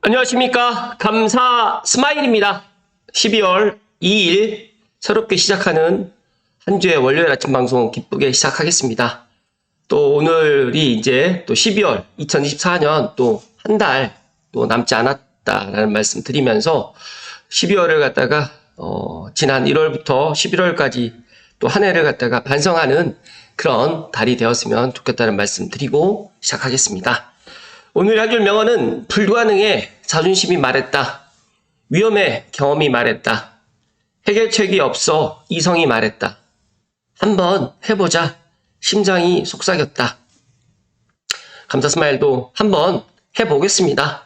안녕하십니까. 감사 스마일입니다. 12월 2일 새롭게 시작하는 한 주의 월요일 아침 방송 기쁘게 시작하겠습니다. 또 오늘이 이제 또 12월 2024년 또 한 달 또 남지 않았다라는 말씀 드리면서 12월을 갖다가 지난 1월부터 11월까지 또 한 해를 갖다가 반성하는 그런 달이 되었으면 좋겠다는 말씀 드리고 시작하겠습니다. 오늘 한 줄 명언은 불가능해 자존심이 말했다. 위험해 경험이 말했다. 해결책이 없어 이성이 말했다. 한번 해보자 심장이 속삭였다. 감사 스마일도 한번 해보겠습니다.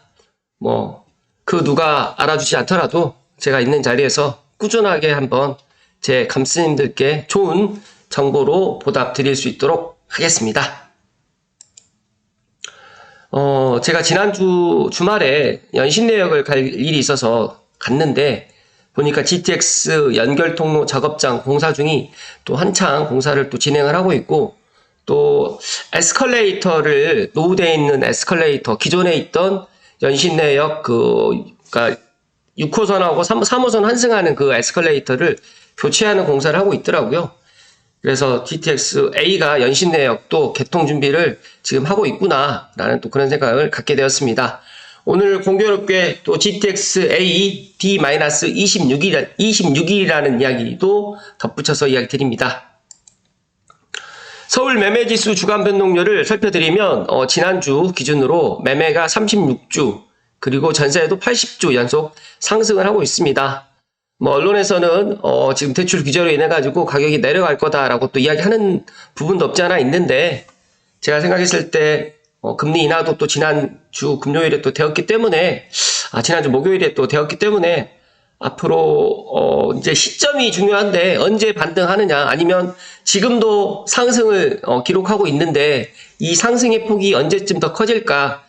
그 누가 알아주지 않더라도 제가 있는 자리에서 꾸준하게 한번 제 감스님들께 좋은 정보로 보답 드릴 수 있도록 하겠습니다. 제가 지난주 주말에 연신내역을 갈 일이 있어서 갔는데 보니까 GTX 연결 통로 작업장 공사 중이 또 한창 공사를 또 진행을 하고 있고 또 에스컬레이터를 노후되어 있는 에스컬레이터 기존에 있던 연신내역 그러니까 6호선하고 3호선 환승하는 그 에스컬레이터를 교체하는 공사를 하고 있더라고요. 그래서 GTX A가 연신내역도 개통 준비를 지금 하고 있구나라는 또 그런 생각을 갖게 되었습니다. 오늘 공교롭게 또 GTX A D-26일이라는 이야기도 덧붙여서 이야기 드립니다. 서울 매매지수 주간 변동률을 살펴드리면 지난주 기준으로 매매가 36주 그리고 전세도 80주 연속 상승을 하고 있습니다. 언론에서는 지금 대출 규제로 인해 가지고 가격이 내려갈 거다라고 또 이야기하는 부분도 없지 않아 있는데 제가 생각했을 때 금리 인하도 또 지난주 금요일에 또 되었기 때문에 지난주 목요일에 또 되었기 때문에 앞으로 이제 시점이 중요한데 언제 반등하느냐 아니면 지금도 상승을 기록하고 있는데 이 상승의 폭이 언제쯤 더 커질까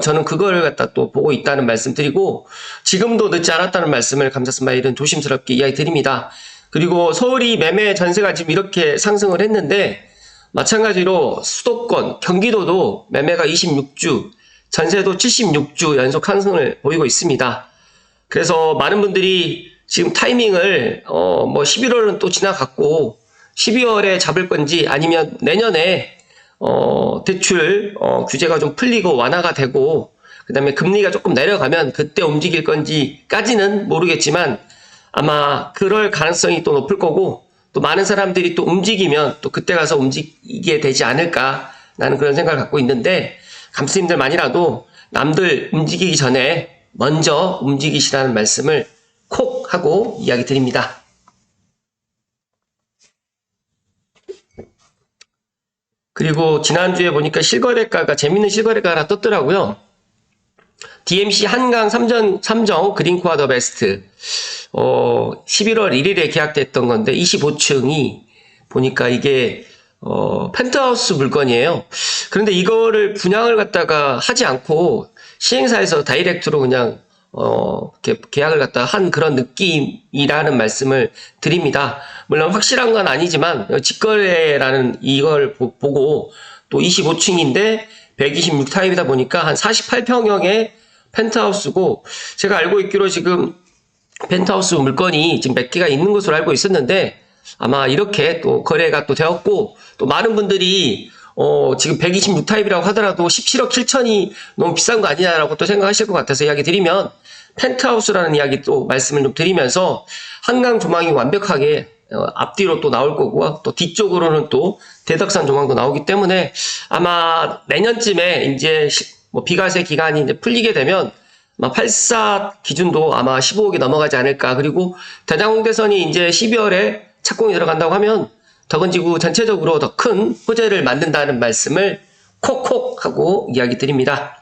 저는 그걸 갖다 또 보고 있다는 말씀 드리고 지금도 늦지 않았다는 말씀을 감사 스마일은 조심스럽게 이야기 드립니다. 그리고 서울이 매매 전세가 지금 이렇게 상승을 했는데 마찬가지로 수도권 경기도도 매매가 26주 전세도 76주 연속 상승을 보이고 있습니다. 그래서 많은 분들이 지금 타이밍을 11월은 또 지나갔고 12월에 잡을 건지 아니면 내년에 대출 규제가 좀 풀리고 완화가 되고 그 다음에 금리가 조금 내려가면 그때 움직일 건지까지는 모르겠지만 아마 그럴 가능성이 또 높을 거고 또 많은 사람들이 또 움직이면 또 그때 가서 움직이게 되지 않을까 라는 그런 생각을 갖고 있는데 감스님들만이라도 남들 움직이기 전에 먼저 움직이시라는 말씀을 콕 하고 이야기 드립니다. 그리고 지난주에 보니까 실거래가가 재밌는 실거래가 하나 떴더라고요. DMC 한강 3정 그린코아 더 베스트 11월 1일에 계약됐던 건데 25층이 보니까 이게 펜트하우스 물건이에요. 그런데 이거를 분양을 갖다가 하지 않고 시행사에서 다이렉트로 그냥 계약을 갖다가 한 그런 느낌이라는 말씀을 드립니다. 물론 확실한 건 아니지만 직거래라는 이걸 보고 또 25층인데 126 타입이다 보니까 한 48평형의 펜트하우스고 제가 알고 있기로 지금 펜트하우스 물건이 지금 몇 개가 있는 것으로 알고 있었는데 아마 이렇게 또 거래가 또 되었고 또 많은 분들이 지금 126 타입이라고 하더라도 17억 7천이 너무 비싼 거 아니냐라고 또 생각하실 것 같아서 이야기 드리면 펜트하우스라는 이야기 또 말씀을 좀 드리면서 한강 조망이 완벽하게 앞뒤로 또 나올 거고 또 뒤쪽으로는 또 대덕산 조망도 나오기 때문에 아마 내년쯤에 이제 비과세 기간이 이제 풀리게 되면 아마 84 기준도 아마 15억이 넘어가지 않을까. 그리고 대장홍대선이 이제 12월에 착공이 들어간다고 하면 덕원지구 전체적으로 더 큰 호재를 만든다는 말씀을 콕콕 하고 이야기 드립니다.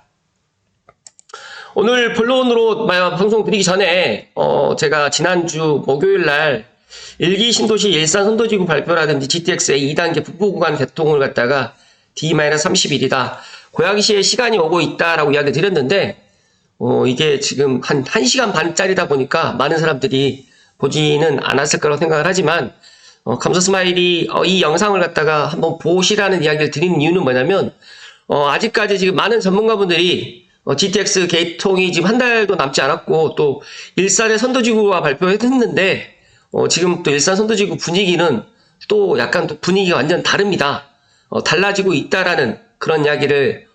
오늘 본론으로 방송 드리기 전에 제가 지난주 목요일날 일기 신도시 일산 선도지구 발표라든지 GTX의 2단계 북부 구간 개통을 갖다가 D-30일이다. 고양시에 시간이 오고 있다라고 이야기 드렸는데 이게 지금 한 1시간 반짜리다 보니까 많은 사람들이 보지는 않았을 거라고 생각을 하지만 감사 스마일이 이 영상을 갖다가 한번 보시라는 이야기를 드리는 이유는 뭐냐면 아직까지 지금 많은 전문가분들이 GTX 개통이 지금 한 달도 남지 않았고 또 일산의 선도지구가 발표했는데 지금 또 일산 선도지구 분위기는 또 약간 또 분위기가 완전 다릅니다. 달라지고 있다라는 그런 이야기를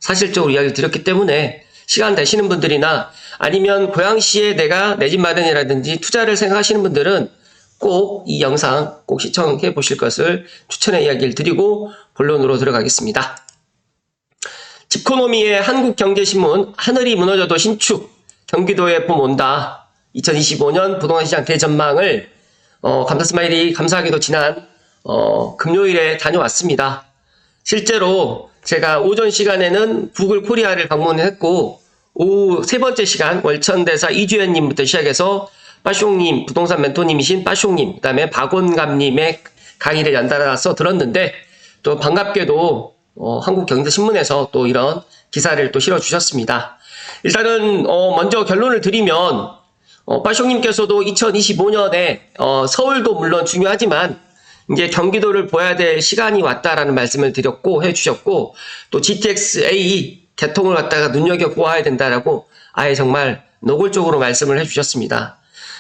사실적으로 이야기를 드렸기 때문에 시간 되시는 분들이나 아니면 고양시에 내가 내 집 마련이라든지 투자를 생각하시는 분들은 꼭 이 영상 꼭 시청해 보실 것을 추천의 이야기를 드리고 본론으로 들어가겠습니다. 집코노미의 한국경제신문 하늘이 무너져도 신축 경기도에 봄 온다 2025년 부동산 시장 대전망을 감사스마일이 감사하게도 지난 금요일에 다녀왔습니다. 실제로 제가 오전 시간에는 구글 코리아를 방문했고 오후 세 번째 시간 월천대사 이주연님부터 시작해서 빠숑님 부동산 멘토님이신 빠숑님 그다음에 박원감님의 강의를 연달아서 들었는데 또 반갑게도 한국경제신문에서 또 이런 기사를 또 실어주셨습니다. 일단은 먼저 결론을 드리면 빠숑님께서도 2025년에 서울도 물론 중요하지만 이제 경기도를 보아야 될 시간이 왔다라는 말씀을 드렸고 해주셨고 또 GTX-A 개통을 갖다가 눈여겨보아야 된다라고 아예 정말 노골적으로 말씀을 해주셨습니다.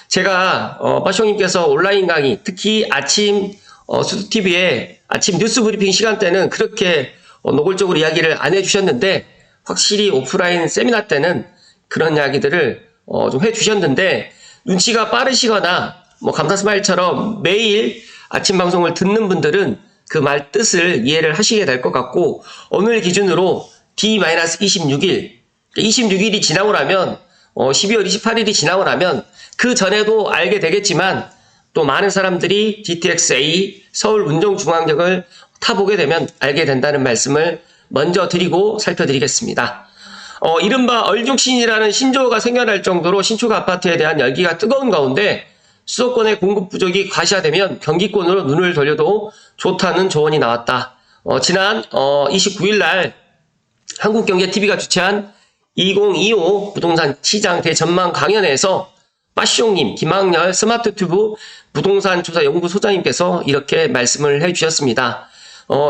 제가 빠숑님께서 온라인 강의 특히 아침 수두TV에 아침 뉴스 브리핑 시간 때는 그렇게 노골적으로 이야기를 안 해주셨는데 확실히 오프라인 세미나 때는 그런 이야기들을 좀 해주셨는데 눈치가 빠르시거나 감사스마일처럼 매일 아침 방송을 듣는 분들은 그 말 뜻을 이해를 하시게 될 것 같고 오늘 기준으로 D-26일 26일이 지나고 나면 12월 28일이 지나고 나면 그 전에도 알게 되겠지만 또 많은 사람들이 GTX-A 서울 운정중앙역을 타보게 되면 알게 된다는 말씀을 먼저 드리고 살펴드리겠습니다. 이른바 얼죽신이라는 신조어가 생겨날 정도로 신축 아파트에 대한 열기가 뜨거운 가운데 수도권의 공급 부족이 과시화되면 경기권으로 눈을 돌려도 좋다는 조언이 나왔다. 지난 29일 날 한국경제TV가 주최한 2025 부동산 시장 대전망 강연에서 빠숑님, 김학렬 스마트튜브 부동산 조사 연구소장님께서 이렇게 말씀을 해주셨습니다.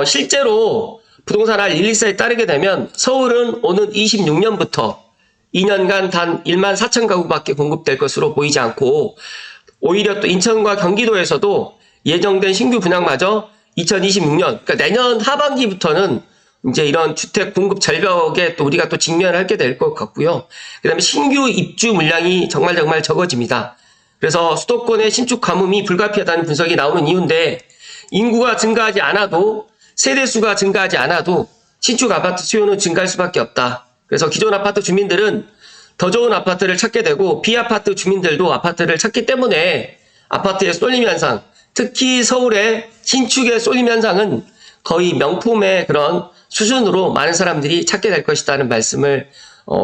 실제로 부동산 R124에 따르게 되면 서울은 오는 26년부터 2년간 단 1만 4천 가구밖에 공급될 것으로 보이지 않고 오히려 또 인천과 경기도에서도 예정된 신규 분양마저 2026년, 그러니까 내년 하반기부터는 이제 이런 주택 공급 절벽에 또 우리가 또 직면을 하게 될 것 같고요. 그 다음에 신규 입주 물량이 정말 적어집니다. 그래서 수도권의 신축 가뭄이 불가피하다는 분석이 나오는 이유인데 인구가 증가하지 않아도 세대수가 증가하지 않아도 신축 아파트 수요는 증가할 수밖에 없다. 그래서 기존 아파트 주민들은 더 좋은 아파트를 찾게 되고 비아파트 주민들도 아파트를 찾기 때문에 아파트의 쏠림 현상, 특히 서울의 신축의 쏠림 현상은 거의 명품의 그런 수준으로 많은 사람들이 찾게 될 것이라는 말씀을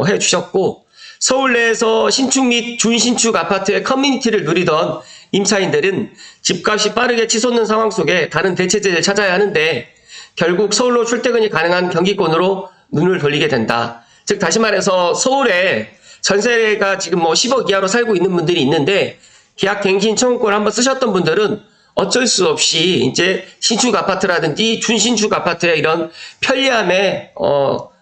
해주셨고 서울 내에서 신축 및 준신축 아파트의 커뮤니티를 누리던 임차인들은 집값이 빠르게 치솟는 상황 속에 다른 대체제를 찾아야 하는데 결국 서울로 출퇴근이 가능한 경기권으로 눈을 돌리게 된다. 즉 다시 말해서 서울에 전세가 지금 10억 이하로 살고 있는 분들이 있는데 계약갱신 청구권을 한번 쓰셨던 분들은 어쩔 수 없이 이제 신축 아파트라든지 준신축 아파트의 이런 편리함에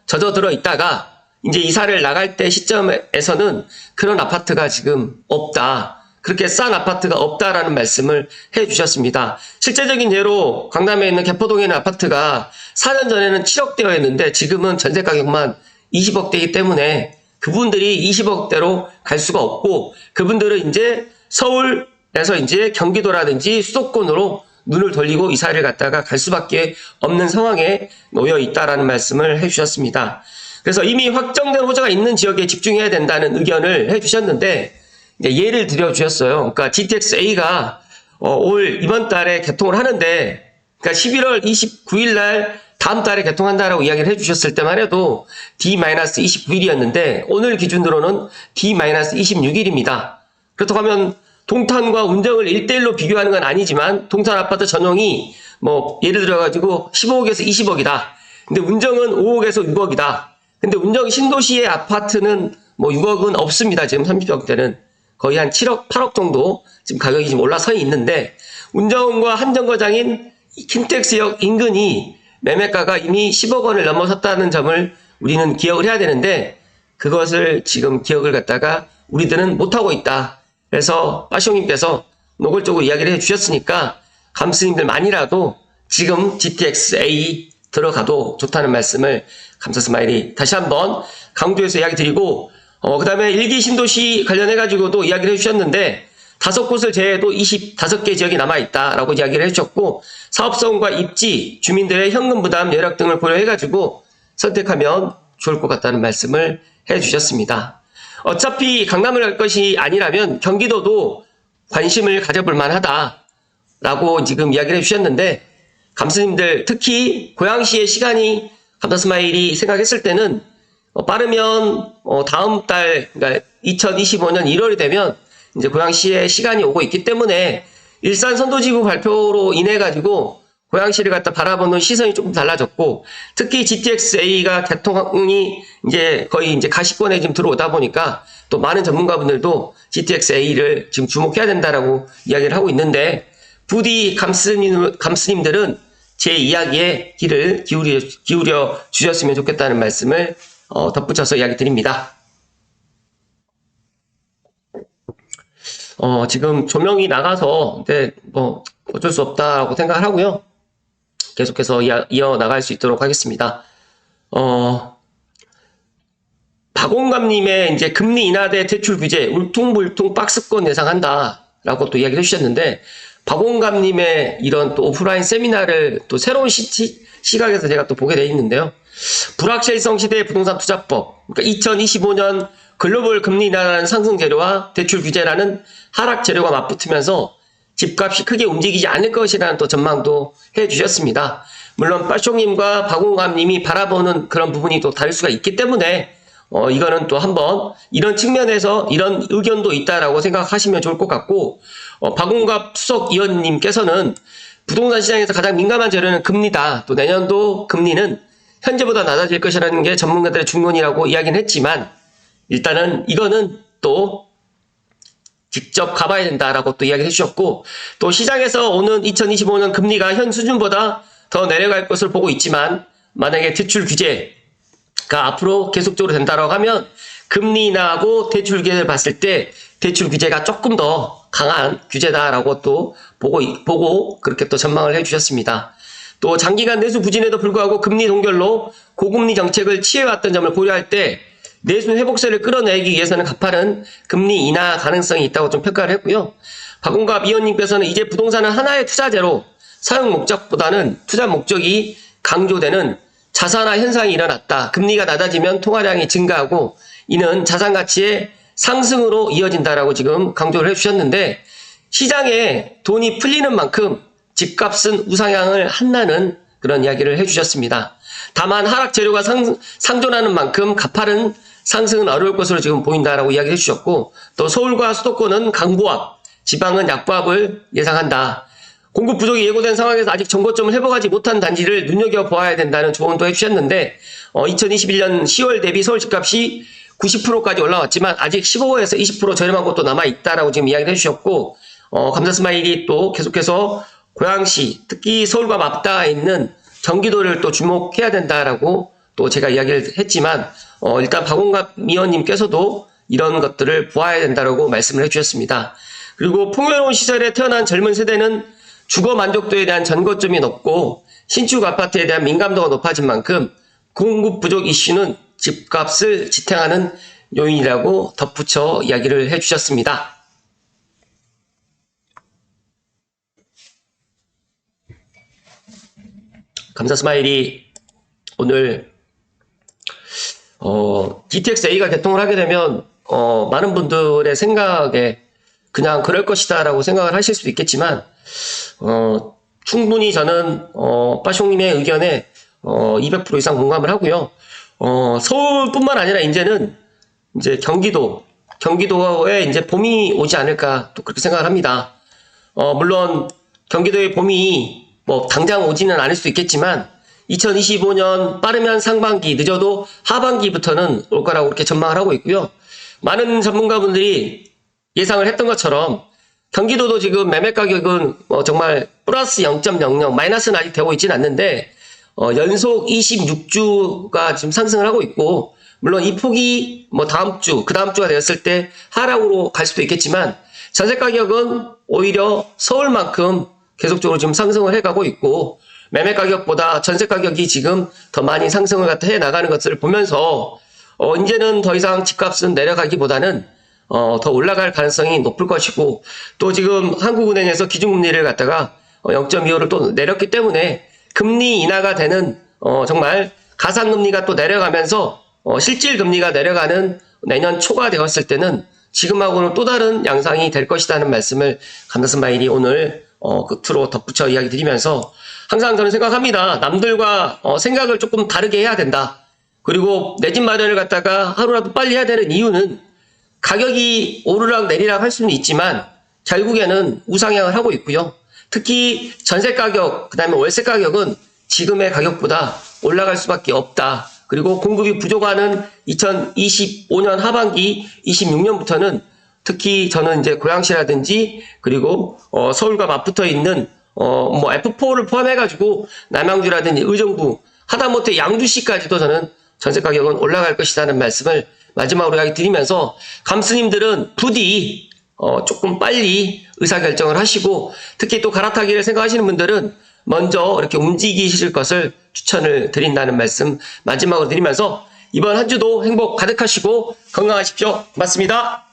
젖어들어 있다가 이제 이사를 나갈 때 시점에서는 그런 아파트가 지금 없다. 그렇게 싼 아파트가 없다라는 말씀을 해주셨습니다. 실제적인 예로 강남에 있는 개포동에 있는 아파트가 4년 전에는 7억대였는데 지금은 전세 가격만 20억대이기 때문에 그분들이 20억대로 갈 수가 없고 그분들은 이제 서울에서 이제 경기도라든지 수도권으로 눈을 돌리고 이사를 갔다가 갈 수밖에 없는 상황에 놓여 있다라는 말씀을 해주셨습니다. 그래서 이미 확정된 호재가 있는 지역에 집중해야 된다는 의견을 해주셨는데 예를 들어주셨어요. 그러니까 GTX-A가 이번 달에 개통을 하는데 그러니까 11월 29일 날 다음 달에 개통한다라고 이야기를 해주셨을 때만 해도 D-29일이었는데 오늘 기준으로는 D-26일입니다. 그렇다고 하면 동탄과 운정을 1대1로 비교하는 건 아니지만 동탄 아파트 전용이 예를 들어가지고 15억에서 20억이다. 근데 운정은 5억에서 6억이다. 근데 운정 신도시의 아파트는 6억은 없습니다. 지금 30억대는 거의 한 7억, 8억 정도 지금 가격이 지금 올라서 있는데 운정과 한 정거장인 킨텍스역 인근이 매매가가 이미 10억 원을 넘어섰다는 점을 우리는 기억을 해야 되는데 그것을 지금 기억을 갖다가 우리들은 못하고 있다. 그래서 빠숑님께서 노골적으로 이야기를 해주셨으니까 감스님들만이라도 지금 GTX-A 들어가도 좋다는 말씀을 감사 스마일이 다시 한번 강조해서 이야기 드리고, 그 다음에 일기 신도시 관련해가지고도 이야기를 해주셨는데, 5곳을 제외해도 25개 지역이 남아있다라고 이야기를 해주셨고, 사업성과 입지, 주민들의 현금 부담 여력 등을 고려해가지고 선택하면 좋을 것 같다는 말씀을 해주셨습니다. 어차피 강남을 갈 것이 아니라면 경기도도 관심을 가져볼 만하다라고 지금 이야기를 해주셨는데, 감스님들 특히 고양시의 시간이 감사스마일이 생각했을 때는 빠르면 다음 달, 그러니까 2025년 1월이 되면 이제 고양시의 시간이 오고 있기 때문에 일산 선도지구 발표로 인해 가지고 고양시를 갖다 바라보는 시선이 조금 달라졌고, 특히 GTX-A가 개통이 이제 거의 이제 가시권에 지금 들어오다 보니까 또 많은 전문가분들도 GTX-A를 지금 주목해야 된다라고 이야기를 하고 있는데, 부디 감스님들은 제 이야기에 귀를 기울여 주셨으면 좋겠다는 말씀을 덧붙여서 이야기 드립니다. 지금 조명이 나가서, 근데 뭐 어쩔 수 없다고 생각을 하고요. 계속해서 이어나갈 수 있도록 하겠습니다. 박원감님의 이제 금리 인하대 대출 규제, 울퉁불퉁 박스권 예상한다라고 또 이야기를 해주셨는데, 박원감님의 이런 또 오프라인 세미나를 또 새로운 시각에서 제가 또 보게 돼 있는데요. 불확실성 시대의 부동산 투자법, 그러니까 2025년 글로벌 금리 인하라는 상승 재료와 대출 규제라는 하락 재료가 맞붙으면서 집값이 크게 움직이지 않을 것이라는 또 전망도 해주셨습니다. 물론 빠숑님과 박원감님이 바라보는 그런 부분이 또 다를 수가 있기 때문에 이거는 또 한번 이런 측면에서 이런 의견도 있다라고 생각하시면 좋을 것 같고, 박원갑 수석위원님께서는 부동산 시장에서 가장 민감한 재료는 금리다. 또 내년도 금리는 현재보다 낮아질 것이라는 게 전문가들의 중론이라고 이야기는 했지만, 일단은 이거는 또 직접 가봐야 된다라고 또 이야기를 해주셨고, 또 시장에서 오는 2025년 금리가 현 수준보다 더 내려갈 것을 보고 있지만, 만약에 대출 규제가 앞으로 계속적으로 된다라고 하면 금리 인하하고 대출 규제를 봤을 때 대출 규제가 조금 더 강한 규제다라고 또 보고 그렇게 또 전망을 해주셨습니다. 또 장기간 내수 부진에도 불구하고 금리 동결로 고금리 정책을 취해왔던 점을 고려할 때 내수 회복세를 끌어내기 위해서는 가파른 금리 인하 가능성이 있다고 좀 평가를 했고요. 박원갑 위원님께서는 이제 부동산은 하나의 투자재로 사용 목적보다는 투자 목적이 강조되는 자산화 현상이 일어났다. 금리가 낮아지면 통화량이 증가하고 이는 자산 가치의 상승으로 이어진다라고 지금 강조를 해주셨는데, 시장에 돈이 풀리는 만큼 집값은 우상향을 한다는 그런 이야기를 해주셨습니다. 다만 하락 재료가 상존하는 만큼 가파른 상승은 어려울 것으로 지금 보인다라고 이야기를 해주셨고, 또 서울과 수도권은 강보합, 지방은 약보합을 예상한다. 공급 부족이 예고된 상황에서 아직 정거점을 회복하지 못한 단지를 눈여겨보아야 된다는 조언도 해주셨는데, 2021년 10월 대비 서울 집값이 90%까지 올라왔지만 아직 15에서 20% 저렴한 곳도 남아있다라고 지금 이야기를 해주셨고, 감사스마일이 또 계속해서 고양시, 특히 서울과 맞닿아 있는 경기도를 또 주목해야 된다라고 또 제가 이야기를 했지만, 일단 박원갑 위원님께서도 이런 것들을 보아야 된다라고 말씀을 해주셨습니다. 그리고 풍요로운 시설에 태어난 젊은 세대는 주거 만족도에 대한 전거점이 높고 신축 아파트에 대한 민감도가 높아진 만큼 공급 부족 이슈는 집값을 지탱하는 요인이라고 덧붙여 이야기를 해주셨습니다. 감사 스마일이 오늘 GTX-A가 개통을 하게 되면 많은 분들의 생각에 그냥 그럴 것이다 라고 생각을 하실 수도 있겠지만, 충분히 저는 빠숑님의 의견에 200% 이상 공감을 하고요. 서울뿐만 아니라 이제는 이제 경기도에 이제 봄이 오지 않을까 또 그렇게 생각을 합니다. 물론 경기도의 봄이 뭐 당장 오지는 않을 수 있겠지만 2025년 빠르면 상반기, 늦어도 하반기부터는 올 거라고 그렇게 전망을 하고 있고요. 많은 전문가분들이 예상을 했던 것처럼 경기도도 지금 매매 가격은 정말 플러스 0.00, 마이너스는 아직 되고 있지는 않는데 연속 26주가 지금 상승을 하고 있고, 물론 이 폭이 뭐 다음 주, 그 다음 주가 되었을 때 하락으로 갈 수도 있겠지만, 전세 가격은 오히려 서울만큼 계속적으로 지금 상승을 해가고 있고, 매매 가격보다 전세 가격이 지금 더 많이 상승을 갖다 해 나가는 것을 보면서, 이제는 더 이상 집값은 내려가기보다는, 더 올라갈 가능성이 높을 것이고, 또 지금 한국은행에서 기준금리를 갖다가 0.25를 또 내렸기 때문에 금리 인하가 되는, 정말 가상금리가 또 내려가면서, 실질 금리가 내려가는 내년 초가 되었을 때는 지금하고는 또 다른 양상이 될 것이라는 말씀을 감다스마일이 오늘 끝으로 덧붙여 이야기 드리면서 항상 저는 생각합니다. 남들과 생각을 조금 다르게 해야 된다. 그리고 내 집 마련을 갖다가 하루라도 빨리 해야 되는 이유는 가격이 오르락 내리락 할 수는 있지만 결국에는 우상향을 하고 있고요. 특히 전세 가격, 그 다음에 월세 가격은 지금의 가격보다 올라갈 수밖에 없다. 그리고 공급이 부족하는 2025년 하반기 26년부터는 특히 저는 이제 고양시라든지 그리고 서울과 맞붙어 있는 뭐 F4를 포함해가지고 남양주라든지 의정부 하다못해 양주시까지도 저는 전세 가격은 올라갈 것이라는 말씀을 마지막으로 이야기 드리면서 감스님들은 부디 조금 빨리 의사결정을 하시고 특히 또 갈아타기를 생각하시는 분들은 먼저 이렇게 움직이실 것을 추천을 드린다는 말씀 마지막으로 드리면서 이번 한 주도 행복 가득하시고 건강하십시오. 고맙습니다.